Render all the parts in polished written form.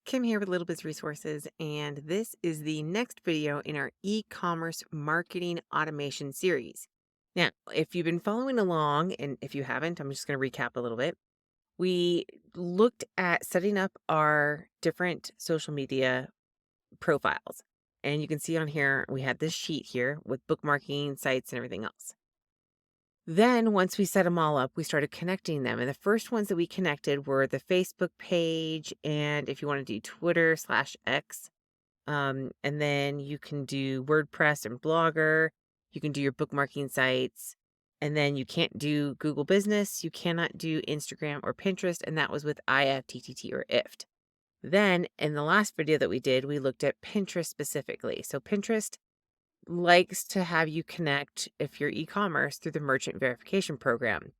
Kim here with Little Biz Resources, and this is the next video in our e-commerce marketing automation series. Now, if you've been following along, and if you haven't, I'm just going to recap a little bit. We looked at setting up our different social media profiles, and you can see on here, we had this sheet here with bookmarking, sites, and everything else. Then once we set them all up, we started connecting them. And the first ones that we connected were the Facebook page. And if you want to do Twitter/X, and then you can do WordPress and Blogger, you can do your bookmarking sites. And then you can't do Google Business. You cannot do Instagram or Pinterest. And that was with IFTTT or IFT. Then in the last video that we did, we looked at Pinterest specifically. So Pinterest likes to have you connect if you're e-commerce through the merchant verification program.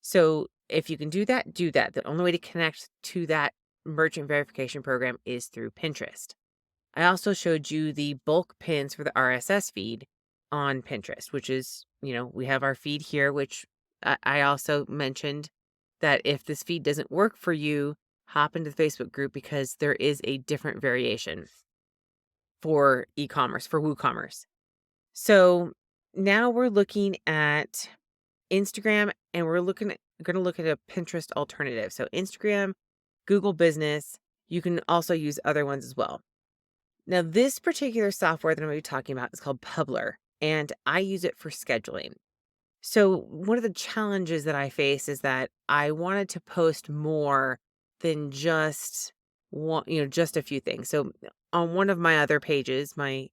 So if you can do that, do that. The only way to connect to that merchant verification program is through Pinterest. I also showed you the bulk pins for the RSS feed on Pinterest, which is, we have our feed here, which I also mentioned that if this feed doesn't work for you, hop into the Facebook group because there is a different variation for e-commerce, for WooCommerce. So now we're looking at Instagram and we're going to look at a Pinterest alternative. So Instagram, Google Business, you can also use other ones as well. Now, this particular software that I'm going to be talking about is called Publer, and I use it for scheduling. So one of the challenges that I face is that I wanted to post more than just one, just a few things. So on one of my other pages, my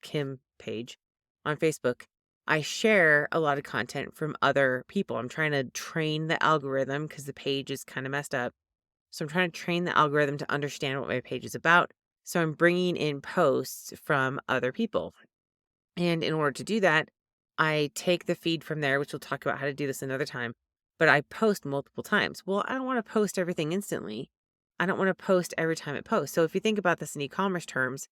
Kim page on Facebook, I share a lot of content from other people. I'm trying to train the algorithm because the page is kind of messed up. So I'm trying to train the algorithm to understand what my page is about. So I'm bringing in posts from other people. And in order to do that, I take the feed from there, which we'll talk about how to do this another time, but I post multiple times. Well, I don't want to post everything instantly. I don't want to post every time it posts. So if you think about this in e-commerce terms,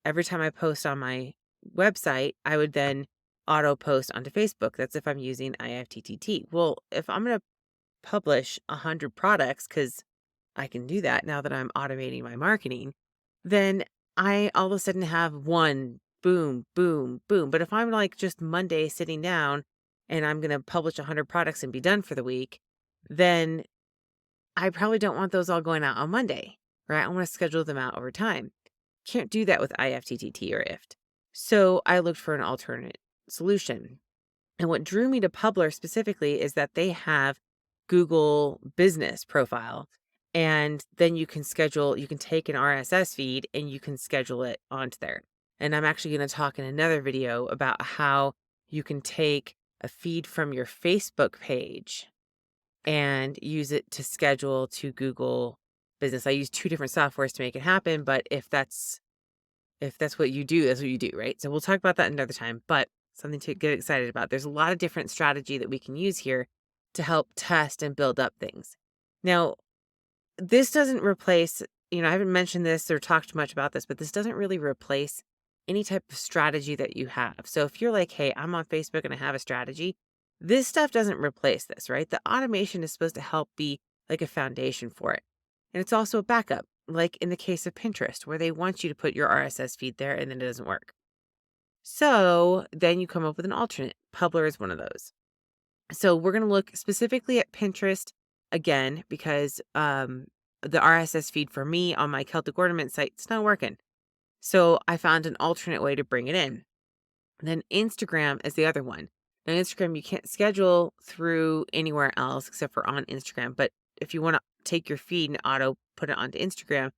every time I post on my website, I would then auto post onto Facebook. That's if I'm using IFTTT. Well, if I'm going to publish 100 products, because I can do that now that I'm automating my marketing, then I all of a sudden have one boom, boom, boom. But if I'm like just Monday sitting down and I'm going to publish 100 products and be done for the week, then I probably don't want those all going out on Monday, right? I want to schedule them out over time. Can't do that with IFTTT or IFT. So I looked for an alternate solution. And what drew me to Publer specifically is that they have Google Business profile. And then you can take an RSS feed and you can schedule it onto there. And I'm actually going to talk in another video about how you can take a feed from your Facebook page and use it to schedule to Google Business. I use two different softwares to make it happen, but if that's what you do, that's what you do, right? So we'll talk about that another time, but something to get excited about. There's a lot of different strategy that we can use here to help test and build up things. Now, this doesn't replace, I haven't mentioned this or talked much about this, but this doesn't really replace any type of strategy that you have. So if you're like, hey, I'm on Facebook and I have a strategy, this stuff doesn't replace this, right? The automation is supposed to help be like a foundation for it. And it's also a backup, like in the case of Pinterest, where they want you to put your RSS feed there and then it doesn't work. So then you come up with an alternate. Publer is one of those. So we're going to look specifically at Pinterest again, because the RSS feed for me on my Celtic Ornament site, it's not working. So I found an alternate way to bring it in. Then Instagram is the other one. Now, Instagram, you can't schedule through anywhere else except for on Instagram. But if you want to take your feed and auto put it onto Instagram,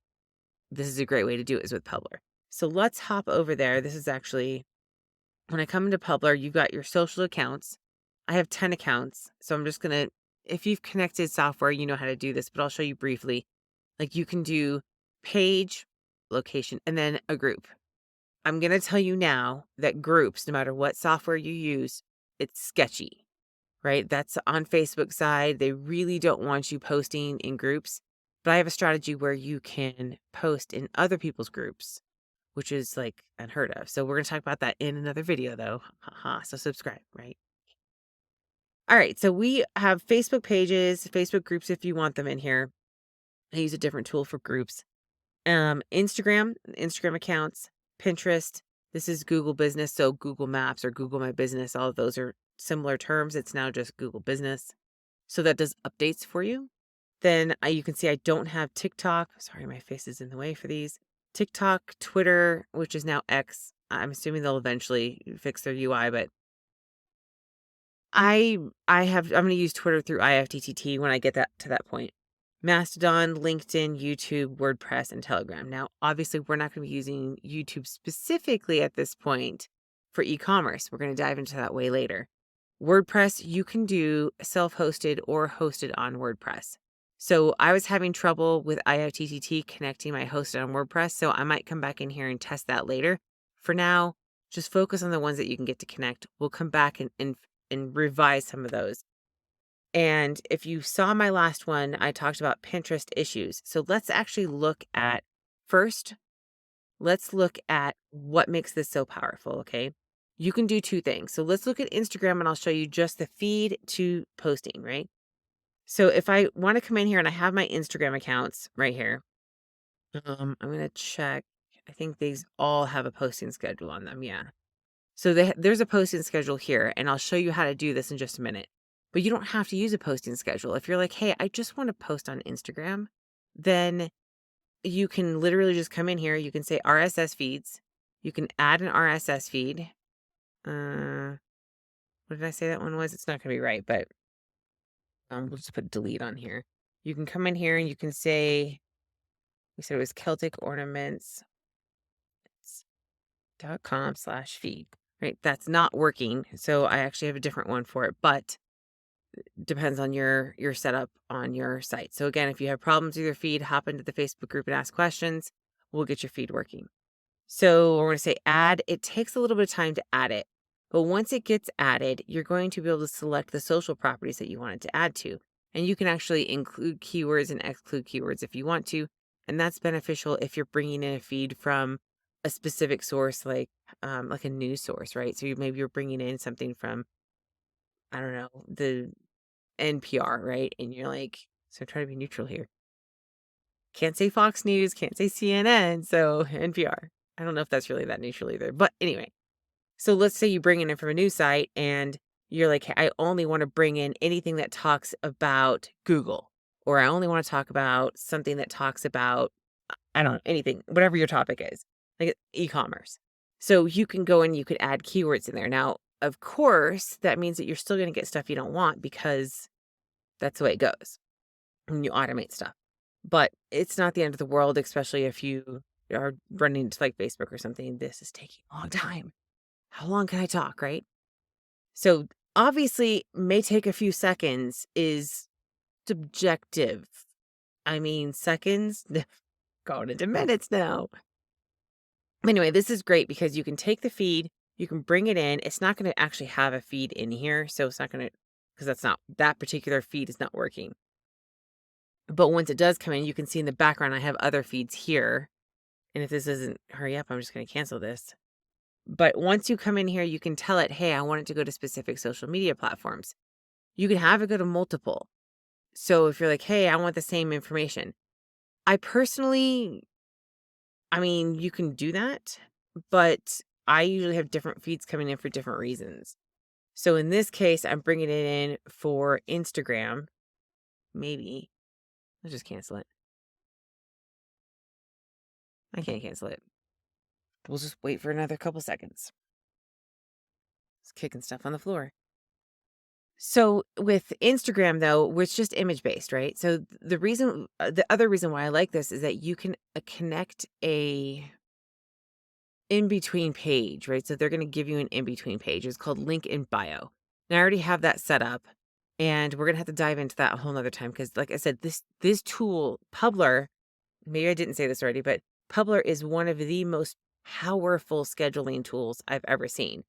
this is a great way to do it, is with Publer. So let's hop over there. This is actually, when I come into Publer, you've got your social accounts. I have 10 accounts. So I'm just going to, if you've connected software, you know how to do this, but I'll show you briefly. Like you can do page, location, and then a group. I'm going to tell you now that groups, no matter what software you use, it's sketchy, right? That's on Facebook side. They really don't want you posting in groups, but I have a strategy where you can post in other people's groups, which is like unheard of. So we're going to talk about that in another video though. Haha. So subscribe, right? All right. So we have Facebook pages, Facebook groups if you want them in here. I use a different tool for groups. Instagram accounts, Pinterest. This is Google Business, so Google Maps or Google My Business, all of those are similar terms. It's now just Google Business. So that does updates for you. Then you can see I don't have TikTok. Sorry, my face is in the way for these. TikTok, Twitter, which is now X. I'm assuming they'll eventually fix their UI, but I I'm gonna use Twitter through IFTTT when I get that to that point. Mastodon, LinkedIn, YouTube, WordPress, and Telegram. Now, obviously, we're not going to be using YouTube specifically at this point for e-commerce. We're going to dive into that way later. WordPress, you can do self-hosted or hosted on WordPress. So I was having trouble with IFTTT connecting my hosted on WordPress, so I might come back in here and test that later. For now, just focus on the ones that you can get to connect. We'll come back and revise some of those. And if you saw my last one, I talked about Pinterest issues. So let's actually look at first, let's look at what makes this so powerful, okay? You can do two things. So let's look at Instagram and I'll show you just the feed to posting, right? So if I want to come in here and I have my Instagram accounts right here, I'm going to check. I think these all have a posting schedule on them. Yeah. So there's a posting schedule here, and I'll show you how to do this in just a minute. But you don't have to use a posting schedule. If you're like, hey, I just want to post on Instagram, then you can literally just come in here. You can say RSS feeds. You can add an RSS feed. What did I say that one was? It's not going to be right, but we'll just put delete on here. You can come in here and you can say, we said it was Celtic Ornaments.com/feed. Right? That's not working. So I actually have a different one for it, but depends on your setup on your site. So again, if you have problems with your feed, hop into the Facebook group and ask questions. We'll get your feed working. So we're going to say add. It takes a little bit of time to add it, but once it gets added, you're going to be able to select the social properties that you want it to add to. And you can actually include keywords and exclude keywords if you want to. And that's beneficial if you're bringing in a feed from a specific source, like a news source, right? So maybe you're bringing in something from, I don't know, the NPR, right? And you're like, so try to be neutral here. Can't say Fox News, can't say CNN, so NPR. I don't know if that's really that neutral either. But anyway, so let's say you bring it in from a news site and you're like, hey, I only want to bring in anything that talks about Google, or I only want to talk about something that talks about, I don't know, anything, whatever your topic is, like e-commerce. So you can go and you could add keywords in there. Now, of course, that means that you're still going to get stuff you don't want because that's the way it goes when you automate stuff. But it's not the end of the world, especially if you are running to like Facebook or something. This is taking a long time. How long can I talk, right? So obviously, may take a few seconds is subjective. I mean, seconds going into minutes now. Anyway, this is great because you can take the feed, you can bring it in. It's not going to actually have a feed in here, so it's not going to, because that particular feed is not working. But once it does come in, you can see in the background, I have other feeds here. And if this doesn't hurry up, I'm just going to cancel this. But once you come in here, you can tell it, hey, I want it to go to specific social media platforms. You can have it go to multiple. So if you're like, hey, I want the same information. I personally, you can do that, but I usually have different feeds coming in for different reasons. So in this case, I'm bringing it in for Instagram. Maybe. I'll just cancel it. I can't cancel it. We'll just wait for another couple seconds. It's kicking stuff on the floor. So with Instagram, though, it's just image based, right? So the other reason why I like this is that you can connect a in-between page, right? So they're going to give you an in-between page. It's called link in bio. And I already have that set up, and we're going to have to dive into that a whole nother time. Because like I said, this tool, Publer, maybe I didn't say this already, but Publer is one of the most powerful scheduling tools I've ever seen.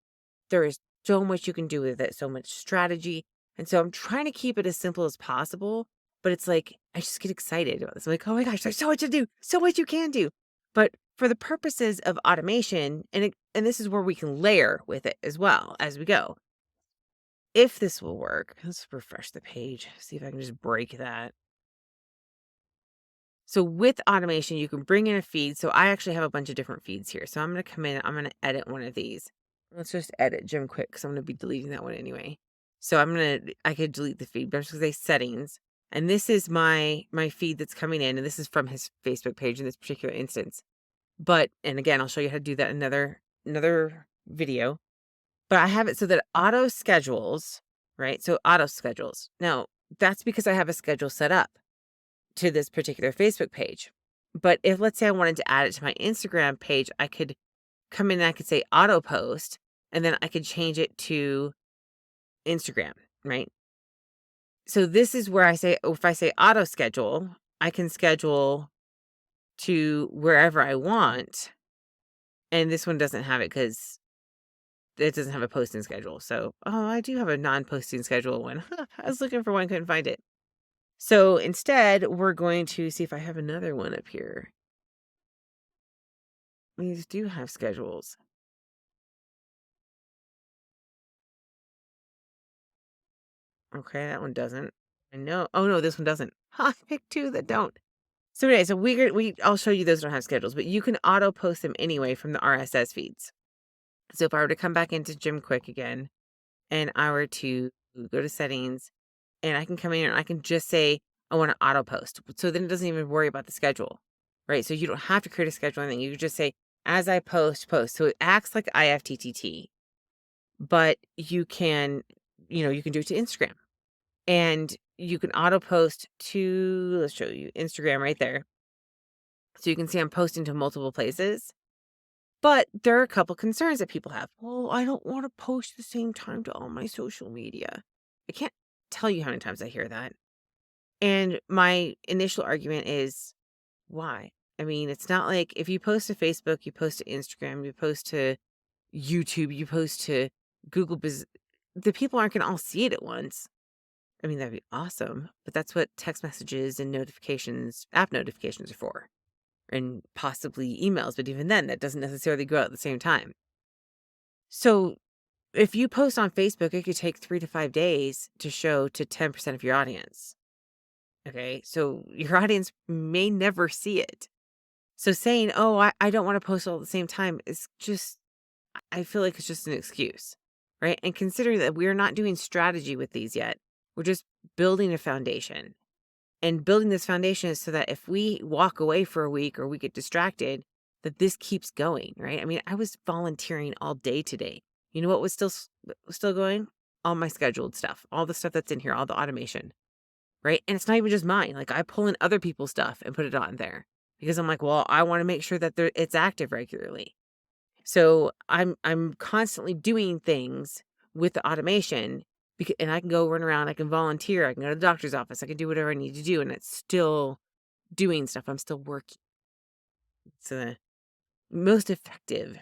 There is so much you can do with it, so much strategy. And so I'm trying to keep it as simple as possible, but it's like, I just get excited about this. I'm like, oh my gosh, there's so much to do, so much you can do. But for the purposes of automation, and this is where we can layer with it as well as we go. If this will work, let's refresh the page, see if I can just break that. So with automation, you can bring in a feed. So I actually have a bunch of different feeds here. So I'm going to come in, I'm going to edit one of these. Let's just edit Jim Quick because I'm going to be deleting that one anyway. So I could delete the feed, but I'm just going to say settings. And this is my feed that's coming in. And this is from his Facebook page in this particular instance. And again, I'll show you how to do that in another video. But I have it so that auto schedules, right? So auto schedules. Now, that's because I have a schedule set up to this particular Facebook page. But if, let's say I wanted to add it to my Instagram page, I could come in and I could say auto post, and then I could change it to Instagram, right? So this is where I say, if I say auto schedule, I can schedule to wherever I want. And this one doesn't have it because it doesn't have a posting schedule. So, I do have a non-posting schedule one. I was looking for one, couldn't find it. So instead, we're going to see if I have another one up here. These do have schedules. Okay, that one doesn't. I know. Oh no, this one doesn't. I picked two that don't. So anyway, so I'll show you those don't have schedules, but you can auto post them anyway from the RSS feeds. So if I were to come back into Jim Quick again, and I were to go to settings, and I can come in here and I can just say I want to auto post. So then it doesn't even worry about the schedule, right? So you don't have to create a schedule or anything. You just say as I post. So it acts like IFTTT, but you can do it to Instagram. And you can auto post to, let's show you Instagram right there. So you can see I'm posting to multiple places. But there are a couple concerns that people have. Well, I don't want to post the same time to all my social media. I can't tell you how many times I hear that. And my initial argument is why? I mean, it's not like if you post to Facebook, you post to Instagram, you post to YouTube, you post to Google Business, the people aren't going to all see it at once. I mean, that'd be awesome, but that's what text messages and notifications, app notifications are for, and possibly emails. But even then, that doesn't necessarily go out at the same time. So if you post on Facebook, it could take 3 to 5 days to show to 10% of your audience. Okay. So your audience may never see it. So saying, oh, I don't want to post all at the same time is just, I feel like it's just an excuse, right? And consider that we're not doing strategy with these yet. We're just building a foundation. And building this foundation is so that if we walk away for a week or we get distracted, that this keeps going, right? I mean, I was volunteering all day today. You know what was still going? All my scheduled stuff, all the stuff that's in here, all the automation, right? And it's not even just mine. Like I pull in other people's stuff and put it on there because I'm like, well, I want to make sure that it's active regularly. So I'm constantly doing things with the automation and I can go run around, I can volunteer, I can go to the doctor's office, I can do whatever I need to do, and it's still doing stuff. I'm still working. It's the most effective.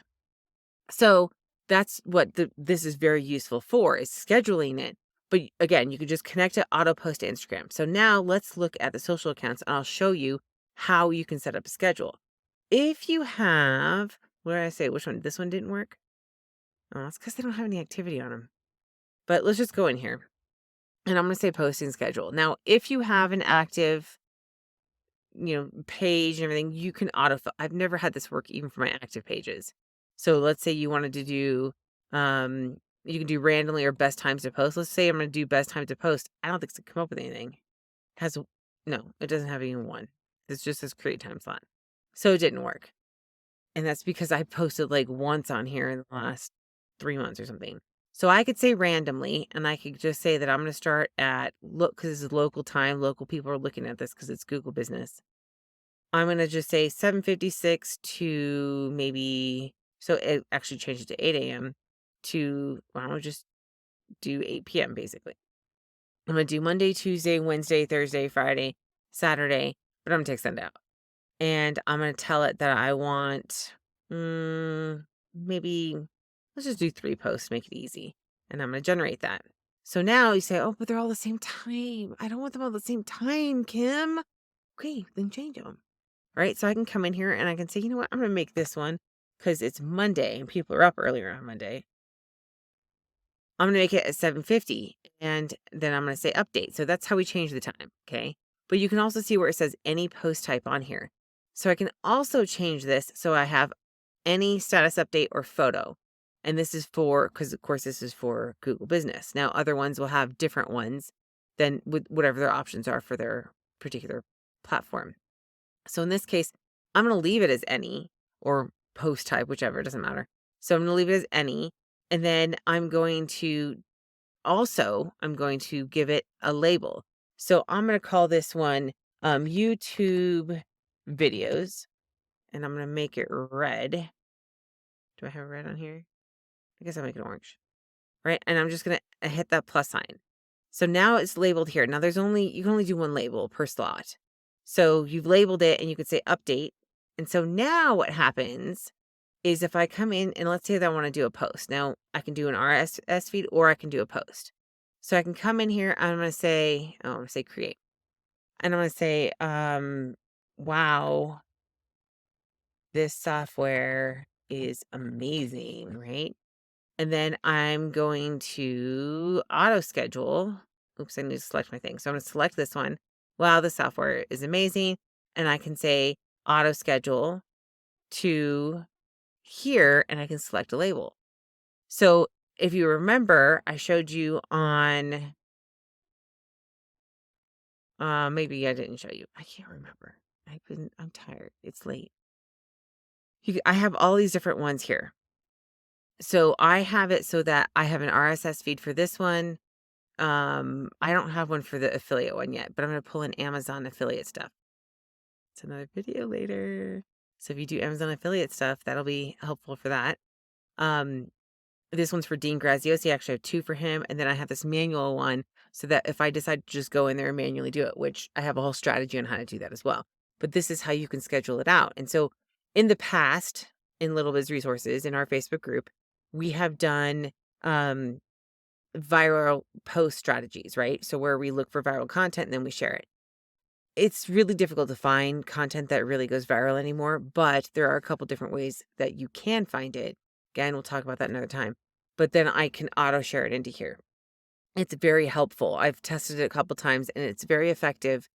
So that's what this is very useful for, is scheduling it. But again, you can just connect it auto post to Instagram. So now let's look at the social accounts and I'll show you how you can set up a schedule. If you have, what did I say? Which one? This one didn't work? Oh, it's because they don't have any activity on them. But let's just go in here. And I'm going to say posting schedule. Now, if you have an active, page and everything, you can autofill. I've never had this work even for my active pages. So let's say you wanted to do, you can do randomly or best times to post. Let's say I'm going to do best time to post. I don't think it's going to come up with anything. No, it doesn't have even one. It's just this create time slot. So it didn't work. And that's because I posted like once on here in the last 3 months or something. So I could say randomly, and I could just say that I'm going to start at, because it's local time, local people are looking at this because it's Google Business. I'm going to just say 7:56 to maybe, so it actually changed it to 8 a.m. to, well, I'm going to just do 8 p.m. basically. I'm going to do Monday, Tuesday, Wednesday, Thursday, Friday, Saturday, but I'm going to take Sunday out. And I'm going to tell it that I want, maybe, let's just do 3 posts, make it easy. And I'm going to generate that. So now you say, oh, but they're all the same time. I don't want them all the same time, Kim. Okay, then change them. Right? So I can come in here and I can say, you know what? I'm going to make this one because it's Monday and people are up earlier on Monday. I'm going to make it at 7:50 and then I'm going to say update. So that's how we change the time. Okay. but you can also see where it says any post type on here. So I can also change this so I have any status update or photo. And this is for, because of course this is for Google Business. Now other ones will have different ones than with whatever their options are for their particular platform. So in this case, I'm going to leave it as any or post type, whichever, it doesn't matter. So I'm going to leave it as any. And then I'm going to give it a label. So I'm going to call this one YouTube videos, and I'm going to make it red. Do I have red on here? I guess I'll make it orange, right? And I'm just going to hit that plus sign. So now it's labeled here. Now you can only do one label per slot. So you've labeled it and you could say update. And so now what happens is if I come in and let's say that I want to do a post. Now I can do an RSS feed or I can do a post. So I can come in here, I'm going to say create. And I'm going to say, wow, this software is amazing, right? And then I'm going to auto schedule. Oops, I need to select my thing. So I'm going to select this one. Wow, the software is amazing. And I can say auto schedule to here and I can select a label. So if you remember, I showed you on, maybe I didn't show you. I can't remember. I'm tired. It's late. I have all these different ones here. So I have it so that I have an RSS feed for this one. I don't have one for the affiliate one yet, but I'm going to pull in Amazon affiliate stuff. It's another video later. So if you do Amazon affiliate stuff, that'll be helpful for that. This one's for Dean Graziosi. I actually have 2 for him. And then I have this manual one so that if I decide to just go in there and manually do it, which I have a whole strategy on how to do that as well. But this is how you can schedule it out. And so in the past, in Little Biz Resources, in our Facebook group, we have done viral post strategies, right? So where we look for viral content and then we share it. It's really difficult to find content that really goes viral anymore, but there are a couple different ways that you can find it. Again, we'll talk about that another time. But then I can auto share it into here. It's very helpful. I've tested it a couple times and it's very effective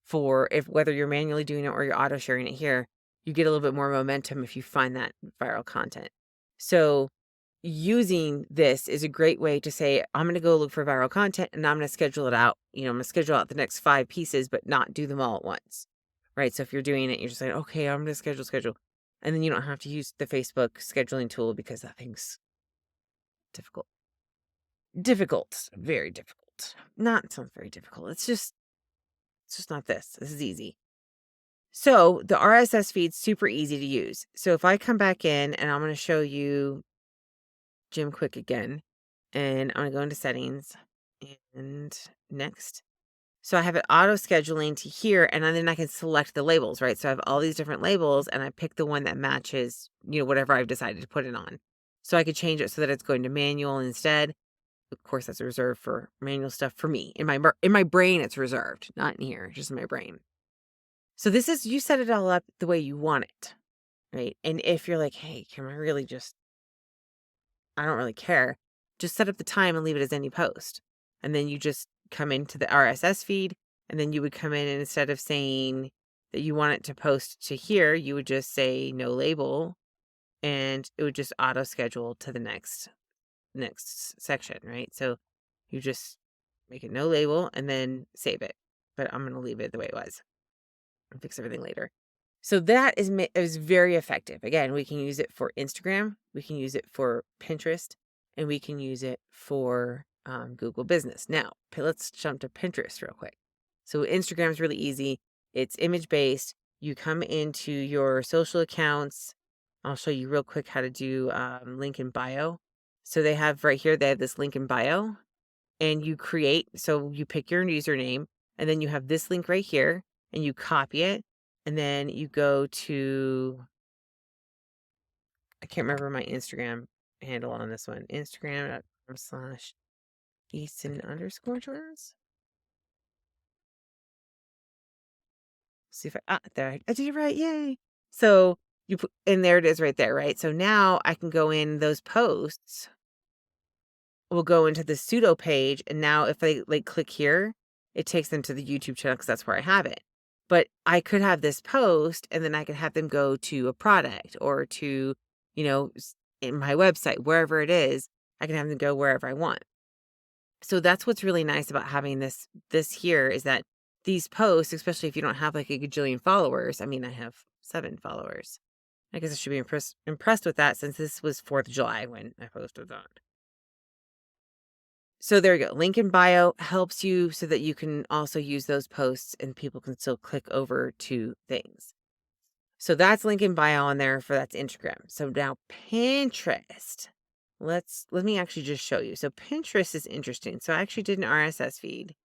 for whether you're manually doing it or you're auto sharing it here, you get a little bit more momentum if you find that viral content. So using this is a great way to say, I'm going to go look for viral content and I'm going to schedule it out. I'm going to schedule out the next 5 pieces, but not do them all at once. Right. So if you're doing it, you're just like, okay, I'm going to schedule. And then you don't have to use the Facebook scheduling tool because that thing's difficult. Very difficult. Not sounds very difficult. It's just not this. This is easy. So the RSS feed's super easy to use. So if I come back in and I'm going to show you Jim Quick again, and I'm going to go into settings and next. So I have it auto scheduling to here, and then I can select the labels, right? So I have all these different labels and I pick the one that matches, whatever I've decided to put it on. So I could change it so that it's going to manual instead. Of course, that's reserved for manual stuff for me. In my brain, it's reserved, not in here, just in my brain. So this is, you set it all up the way you want it, right? And if you're like, hey, can I really I don't really care, just set up the time and leave it as any post. And then you just come into the RSS feed, and then you would come in and instead of saying that you want it to post to here, you would just say no label, and it would just auto schedule to the next section, right? So you just make it no label and then save it. But I'm going to leave it the way it was and fix everything later. So that is very effective. Again, we can use it for Instagram, we can use it for Pinterest, and we can use it for Google Business. Now, let's jump to Pinterest real quick. So Instagram is really easy. It's image-based. You come into your social accounts. I'll show you real quick how to do link in bio. So they have right here, they have this link in bio, and you create, so you pick your username, and then you have this link right here, and you copy it, and then you go to, I can't remember my Instagram handle on this one, Instagram.com/Easton_Jones. See if I did it right, yay. So you put, and there it is right there, right? So now I can go in those posts, will go into the pseudo page, and now if I click here, it takes them to the YouTube channel because that's where I have it. But I could have this post and then I could have them go to a product or to, in my website, wherever it is, I can have them go wherever I want. So that's what's really nice about having this here is that these posts, especially if you don't have like a gajillion followers. I mean, I have 7 followers. I guess I should be impressed with that since this was 4th of July when I posted that. So there you go. Link in bio helps you so that you can also use those posts and people can still click over to things. So that's link in bio on there that's Instagram. So now Pinterest. Let me actually just show you. So Pinterest is interesting. So I actually did an RSS feed,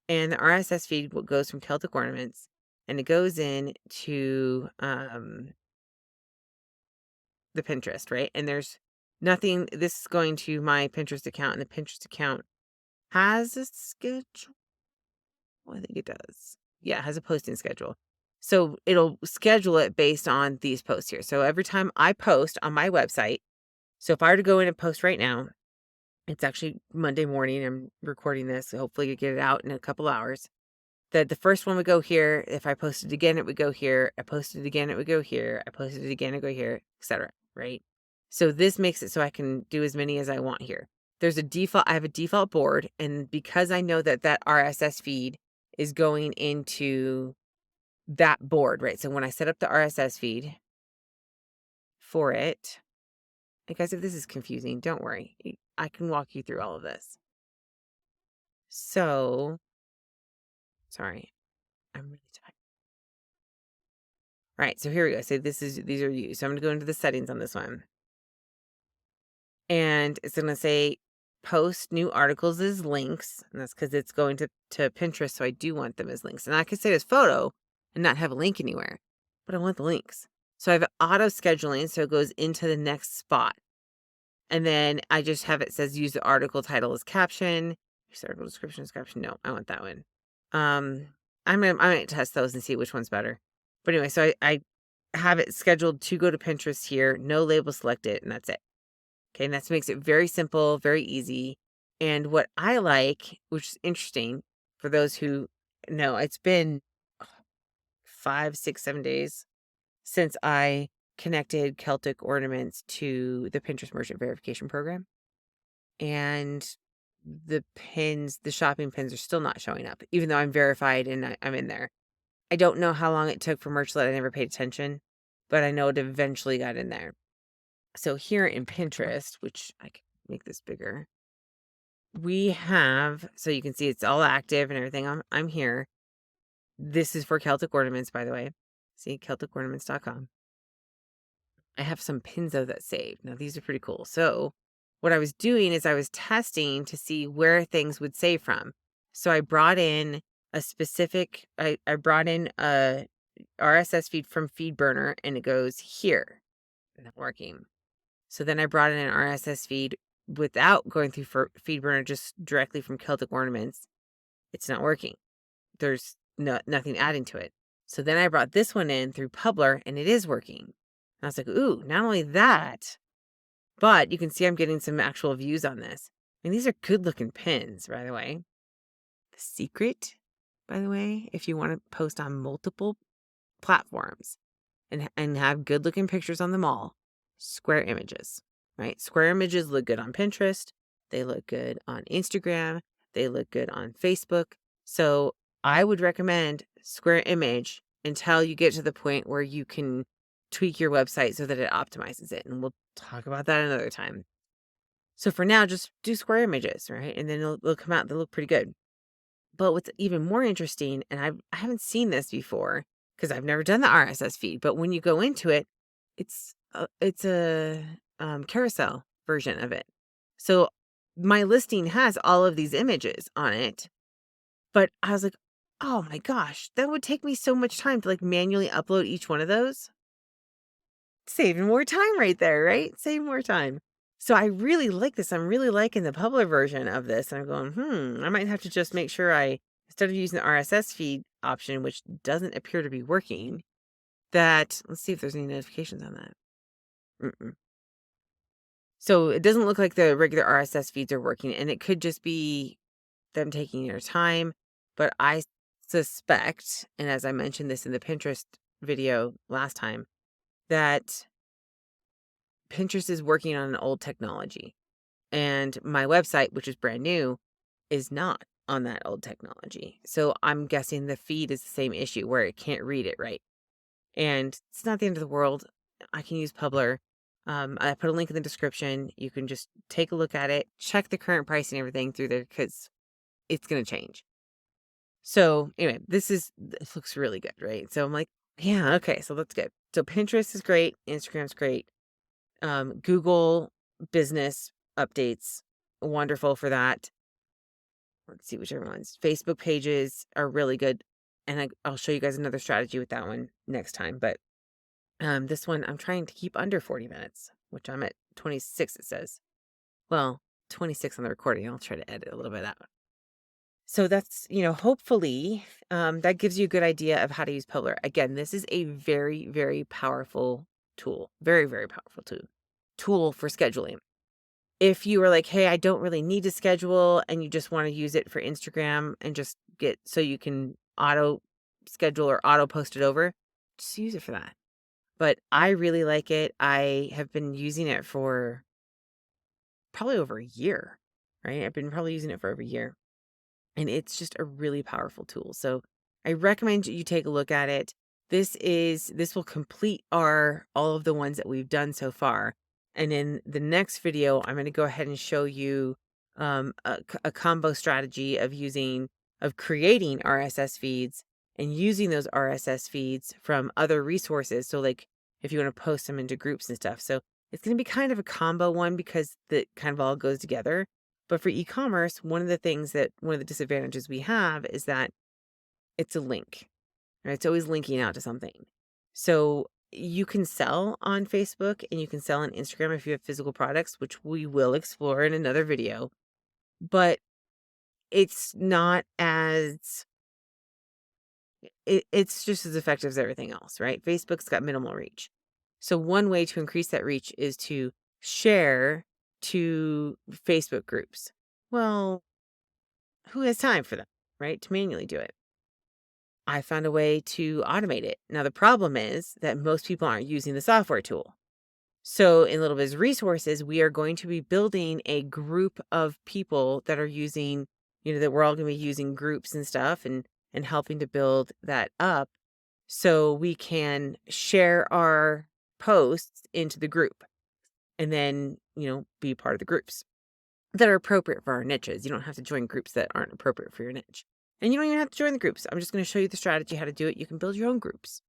and the RSS feed goes from Celtic Ornaments and it goes in to the Pinterest, right? And there's nothing. This is going to my Pinterest account, and the Pinterest account has a schedule. Well, I think it does. Yeah, it has a posting schedule. So it'll schedule it based on these posts here. So every time I post on my website, so if I were to go in and post right now, it's actually Monday morning. I'm recording this. So hopefully you get it out in a couple hours. The first one would go here. If I posted again, it would go here. I posted it again, it would go here. I posted it again, it would go here, etc. Right? So this makes it so I can do as many as I want here. I have a default board, and because I know that RSS feed is going into that board, right? So when I set up the RSS feed for it, and guys, if this is confusing, don't worry. I can walk you through all of this. So, sorry, I'm really tired. All right, so here we go. So these are you. So I'm going to go into the settings on this one. And it's going to say post new articles as links. And that's because it's going to Pinterest. So I do want them as links. And I could say as photo and not have a link anywhere, but I want the links. So I have auto scheduling. So it goes into the next spot. And then I just have it says use the article title as caption. Use article description as caption. No, I want that one. I might test those and see which one's better. But anyway, so I have it scheduled to go to Pinterest here. No label selected, and that's it. Okay, and that makes it very simple, very easy. And what I like, which is interesting for those who know, it's been 5, 6, 7 days since I connected Celtic Ornaments to the Pinterest Merchant Verification Program. And the shopping pins are still not showing up, even though I'm verified and I'm in there. I don't know how long it took for Merchlet. I never paid attention, but I know it eventually got in there. So here in Pinterest, which I can make this bigger, we have, so you can see it's all active and everything. I'm here. This is for Celtic Ornaments, by the way. See, CelticOrnaments.com. I have some pins though that saved. Now these are pretty cool. So what I was doing is I was testing to see where things would save from. So I brought in I brought in a RSS feed from FeedBurner, and it goes here. Not working. So then I brought in an RSS feed without going through FeedBurner, just directly from Celtic Ornaments. It's not working. There's nothing adding to it. So then I brought this one in through Publer, and it is working. And I was like, ooh, not only that, but you can see I'm getting some actual views on this. I mean, these are good looking pins, by the way. The secret, by the way, if you want to post on multiple platforms and have good looking pictures on them all, square images, right? Square images look good on Pinterest. They look good on Instagram. They look good on Facebook. So I would recommend square image until you get to the point where you can tweak your website so that it optimizes it. And we'll talk about that another time. So for now, just do square images, right? And then they'll come out. They look pretty good. But what's even more interesting, and I haven't seen this before because I've never done the RSS feed, but when you go into it, it's a carousel version of it. So my listing has all of these images on it, but I was like, oh my gosh, that would take me so much time to like manually upload each one of those. Saving more time right there, right? Saving more time. So I really like this. I'm really liking the Publer version of this. I'm going, I might have to just make sure instead of using the RSS feed option, which doesn't appear to be working, let's see if there's any notifications on that. So it doesn't look like the regular RSS feeds are working, and it could just be them taking their time. but I suspect, and as I mentioned this in the Pinterest video last time, that Pinterest is working on an old technology. And my website, which is brand new, is not on that old technology. So I'm guessing the feed is the same issue where it can't read it right. And it's not the end of the world. I can use Publer. I put a link in the description. You can just take a look at it, check the current pricing and everything through there because it's going to change. So anyway, it looks really good, right? So I'm like, yeah, okay, so that's good. So Pinterest is great. Instagram's great. Google business updates, wonderful for that. Let's see whichever ones. Facebook pages are really good. And I'll show you guys another strategy with that one next time. But this one, I'm trying to keep under 40 minutes, which I'm at 26, it says. Well, 26 on the recording. I'll try to edit a little bit out. So that's, hopefully that gives you a good idea of how to use Publer. Again, this is a very, very powerful tool. Very, very powerful tool for scheduling. If you were like, hey, I don't really need to schedule and you just want to use it for Instagram and just so you can auto schedule or auto post it over, just use it for that. But I really like it. I have been using it for probably over a year, right? I've been probably using it for over a year. And it's just a really powerful tool. So I recommend you take a look at it. This will complete all of the ones that we've done so far. And in the next video, I'm going to go ahead and show you a combo strategy of creating RSS feeds and using those RSS feeds from other resources. So like if you want to post them into groups and stuff. So it's going to be kind of a combo one because that kind of all goes together. But for e-commerce, one of the disadvantages we have is that it's a link, right? It's always linking out to something. So you can sell on Facebook and you can sell on Instagram if you have physical products, which we will explore in another video, but it's not it's just as effective as everything else, right? Facebook's got minimal reach. So one way to increase that reach is to share to Facebook groups. Well, who has time for that, right? To manually do it. I found a way to automate it. Now, the problem is that most people aren't using the software tool. So in Little Biz Resources, we are going to be building a group of people that are using, that we're all going to be using groups and stuff and helping to build that up so we can share our posts into the group and then, be part of the groups that are appropriate for our niches. You don't have to join groups that aren't appropriate for your niche. And you don't even have to join the groups. I'm just going to show you the strategy, how to do it. You can build your own groups,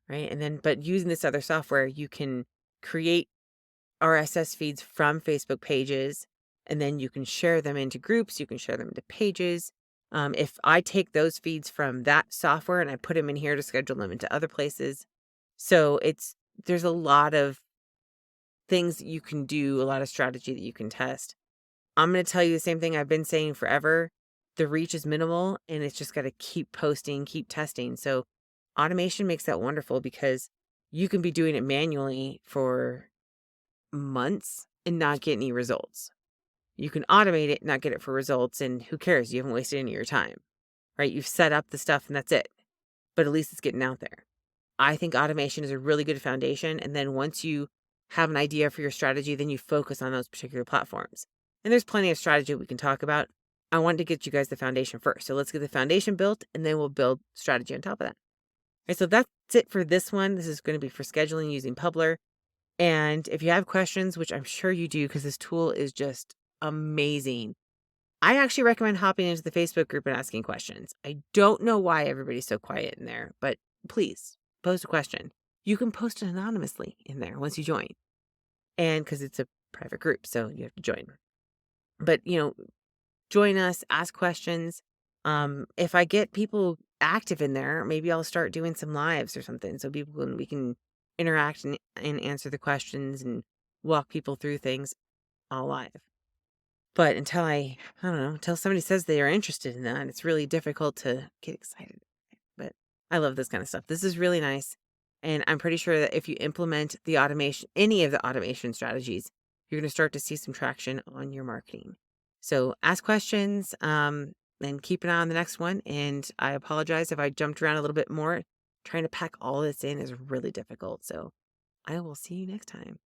right? And then, but using this other software, you can create RSS feeds from Facebook pages, and then you can share them into groups. You can share them into pages. If I take those feeds from that software and I put them in here to schedule them into other places. So there's a lot of things you can do, a lot of strategy that you can test. I'm going to tell you the same thing I've been saying forever. The reach is minimal and it's just got to keep posting, keep testing. So automation makes that wonderful because you can be doing it manually for months and not get any results. You can automate it, not get it for results, and who cares? You haven't wasted any of your time, right? You've set up the stuff and that's it. But at least it's getting out there. I think automation is a really good foundation. And then once you have an idea for your strategy, then you focus on those particular platforms. And there's plenty of strategy we can talk about. I wanted to get you guys the foundation first. So let's get the foundation built and then we'll build strategy on top of that. All right, so that's it for this one. This is going to be for scheduling using Publer. And if you have questions, which I'm sure you do because this tool is just amazing, I actually recommend hopping into the Facebook group and asking questions. I don't know why everybody's so quiet in there, but please post a question. You can post it anonymously in there once you join. And because it's a private group, so you have to join. But, join us, ask questions. If I get people active in there, maybe I'll start doing some lives or something so we can interact and answer the questions and walk people through things all live. But until I don't know, until somebody says they are interested in that, it's really difficult to get excited. But I love this kind of stuff. This is really nice. And I'm pretty sure that if you implement any of the automation strategies, you're going to start to see some traction on your marketing. So ask questions. and keep an eye on the next one. And I apologize if I jumped around a little bit more. Trying to pack all this in is really difficult. So I will see you next time.